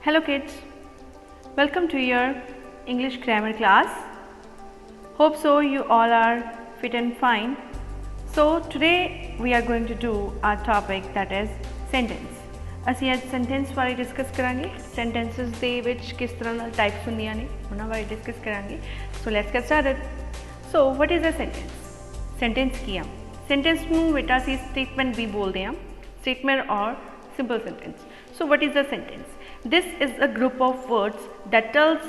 Hello kids, welcome to your English grammar class. Hope so you all are fit and fine. So today we are going to do our topic that is sentence. ਅਸੀਂ ਅੱਜ sentence ਬਾਰੇ discuss ਕਰਾਂਗੇ. Sentences ਦੇ ਵਿੱਚ ਕਿਸ ਤਰ੍ਹਾਂ ਨਾਲ types ਹੁੰਦੀਆਂ ਨੇ ਉਹਨਾਂ ਬਾਰੇ ਡਿਸਕਸ ਕਰਾਂਗੇ. So let's get started. So what is a sentence? Sentence ਕੀ ਆ? Sentence ਨੂੰ ਬੇਟਾ ਅਸੀਂ statement ਵੀ ਬੋਲਦੇ ਹਾਂ. Statement or simple sentence. So what is a sentence? This is a group of words that tells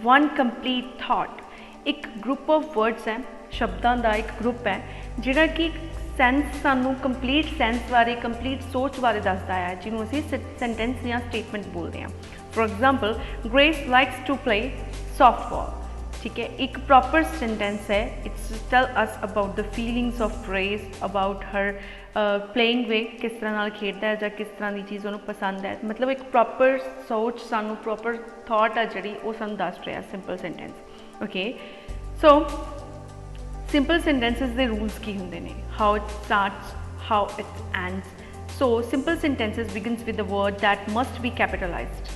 one complete thought. एक group of words है, शब्दां दा एक group है जिहड़ा कि सेंस सानू कंप्लीट सेंस बारे कंप्लीट सोच बारे दसदा है जिन्हों असी सेंटेंस या स्टेटमेंट बोलते हैं. For example, Grace likes to play softball. ठीक है, एक प्रॉपर सेंटेंस है. It's tell us about the feelings of Grace, about her playing way, किस तरह नाल खेडदा है जां किस तरह की चीज़ उन्होंने पसंद है. मतलब एक प्रॉपर सोच सानू प्रॉपर थॉट है जिहड़ी वो सानू दस रहा है simple sentence. Okay, so simple sentences दे रूल्स की होंदे ने, how it starts, how it ends. So simple sentences begins with the word that must be capitalized.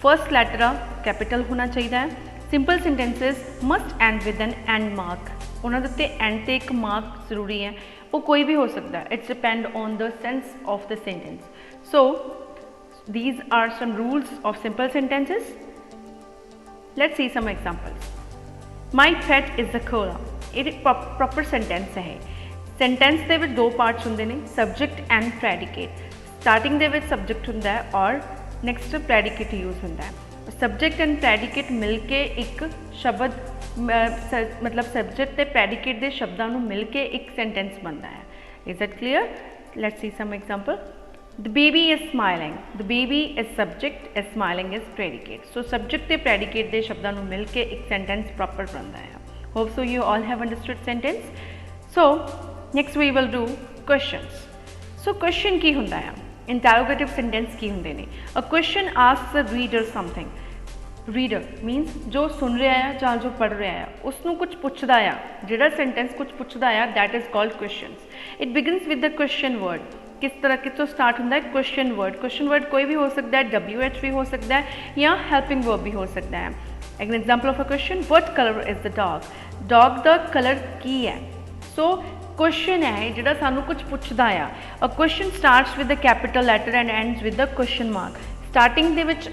First letter capital होना चाहिए. Simple sentences must end with an end mark. उन्होंने उत्ते and ते एक मार्क जरूरी है. वो कोई भी हो सकता है. It's depend on the sense of the sentence. So these are some rules of simple sentences. Let's see some examples. My pet is the koala. ये प्रॉपर सेंटेंस है. सेंटेंस दे विच दो पार्ट्स होंदे ने, सबजैक्ट एंड प्रेडिकेट. स्टार्टिंग दे विच subject हुंदा है और नैक्सट प्रेडिकेट यूज होंदा है. सबजैक्ट एंड प्रेडिकेट मिल के एक शब्द मतलब सबजैक्ट ते प्रेडिकेट दे शब्दां नूं मिल के एक सेंटेंस बनता है. Is that clear? Let's see some example. The baby is smiling. The baby is subject, is smiling is predicate. So subject ते प्रेडिकेट दे शब्दां नूं मिल के एक सेंटेंस प्रॉपर बनता है. Hope so you all have understood sentence. So next we will do questions. So question की हुंदा है, इंटरोगेटिव सेंटेंस की होंदे ने. A question asks the reader something. Reader means जो सुन रहा है ਜਾਂ जो पढ़ रहा है उसनों कुछ पुछदा है. जिहड़ा सेंटेंस कुछ पुछदा है that is called questions. It begins with the question word. किस तरह कितों स्टार्ट होंदा है? Question word. क्वेश्चन वर्ड कोई भी हो सकता है, WH भी हो सकता है या हेल्पिंग वर्ब भी हो सकता है. An example of a question, what colour is the dog. Dog दा कलर की है. सो क्वेश्चन है जिहड़ा सानू कुछ पुछदा है. A question starts with the capital letter and ends with the question mark. Starting दे विच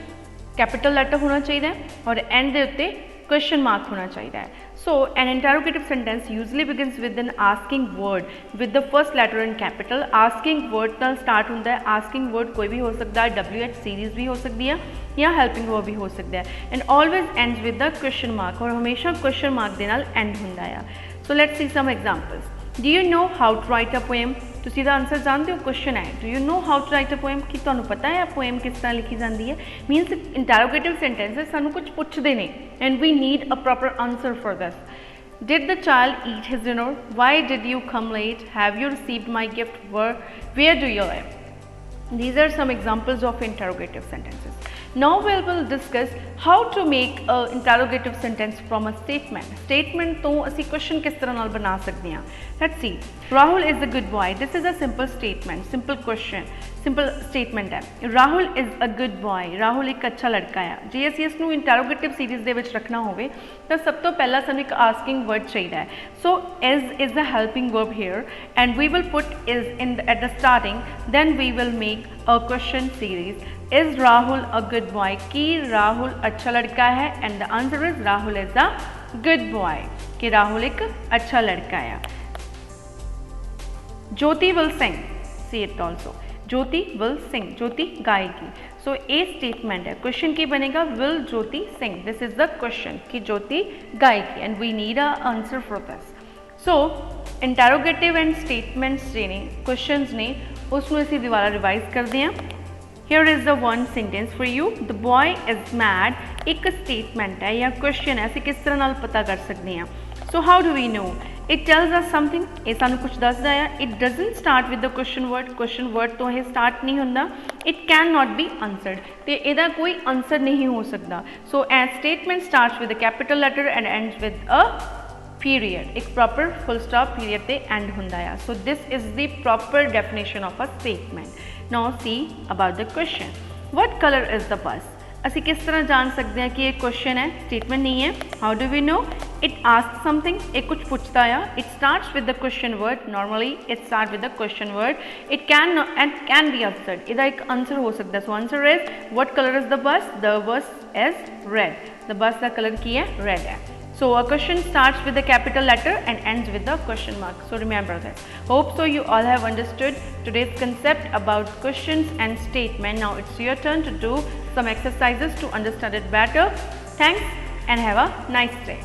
कैपिटल लैटर होना चाहिए और एंड दे उत्ते क्वेश्चन मार्क होना चाहिए. So an interrogative sentence usually begins with an asking word with the first letter in capital. Asking word नाल start होंदा है. आस्किंग वर्ड कोई भी हो सकता है, WH सीरीज भी हो सकती है या हेल्पिंग वर्ब भी हो सकता है. And always ends with the question mark, और हमेशा क्वेश्चन मार्क दे नाल एंड होंदा है. So let's see some examples. Do you know how to write a poem. तुसीं दा आंसर जानते हो. क्वेश्चन है do you know how to write a poem. कि तुहानूं पता है पोएम किस तरह लिखी जाती है. मीनस इंटरोगेटिव सेंटेंसेस सानूं कुछ पुछदे ने and we need a proper answer for this. Did the child eat his dinner? Why did you come late? Have you received my gift? Where do you live? These are some examples of interrogative sentences. Now we will discuss how to make an interrogative sentence from a statement. Statement तो असी question किस तरह नाल बना सकते हैं. Let's see. Rahul is a good boy. This is a simple statement, simple question, simple statement है. Rahul is a good boy. Rahul एक अच्छा लड़का है. जे असी इसनूं interrogative series दे विच रखना होवे तो सब तो पहला सानूं एक asking word चाहिए है. So is the helping verb here and we will put is at the starting. Then we will make a question series. Is Rahul a good boy? कि राहुल अच्छा लड़का है. And the answer is Rahul is a good boy. कि राहुल एक अच्छा लड़का है. Jyoti will sing. See it also. Jyoti will sing. Jyoti गाएगी. सो ए स्टेटमेंट है. क्वेश्चन की बनेगा will Jyoti sing. This is the question कि ज्योति गाएगी and we need a answer for this. So interrogative and statements जे ने क्वेश्चंस ने उसमें असीं दोबारा रिवाइज करते हैं. Here is the one sentence for you. The boy is mad. एक statement है या question है. असीं किस तरह नाल पता कर सकते हैं. So how do we know? It tells us something. ये सानू कुछ दसदा है. It doesn't start with the question word. Question word तो ये start नहीं होंदा. It cannot be answered. ते इहदा कोई answer नहीं हो सकता. So a statement starts with a capital letter and ends with a period. एक proper full stop period ते end होंदा है. So this is the proper definition of a statement. Now see about the question. What color is the bus? ਅਸੀਂ ਕਿਸ ਤਰ੍ਹਾਂ ਜਾਣ ਸਕਦੇ ਹਾਂ ਕਿ ਇਹ ਕੁਐਸਚਨ ਹੈ, ਸਟੇਟਮੈਂਟ ਨਹੀਂ ਹੈ? How do we know? It ask something, ਇਹ ਕੁਝ ਪੁੱਛਦਾ ਆ। It starts with the question word, normally it start with the question word. It can be answered, ਇਹਦਾ ਇੱਕ ਆਂਸਰ ਹੋ ਸਕਦਾ। So answer is what colour is the bus? The bus is red. The bus ਦਾ colour ਕੀ ਹੈ? Red ਹੈ। So a question starts with a capital letter and ends with a question mark. So remember that. Hope so you all have understood today's concept about questions and statement. Now it's your turn to do some exercises to understand it better. Thanks and have a nice day.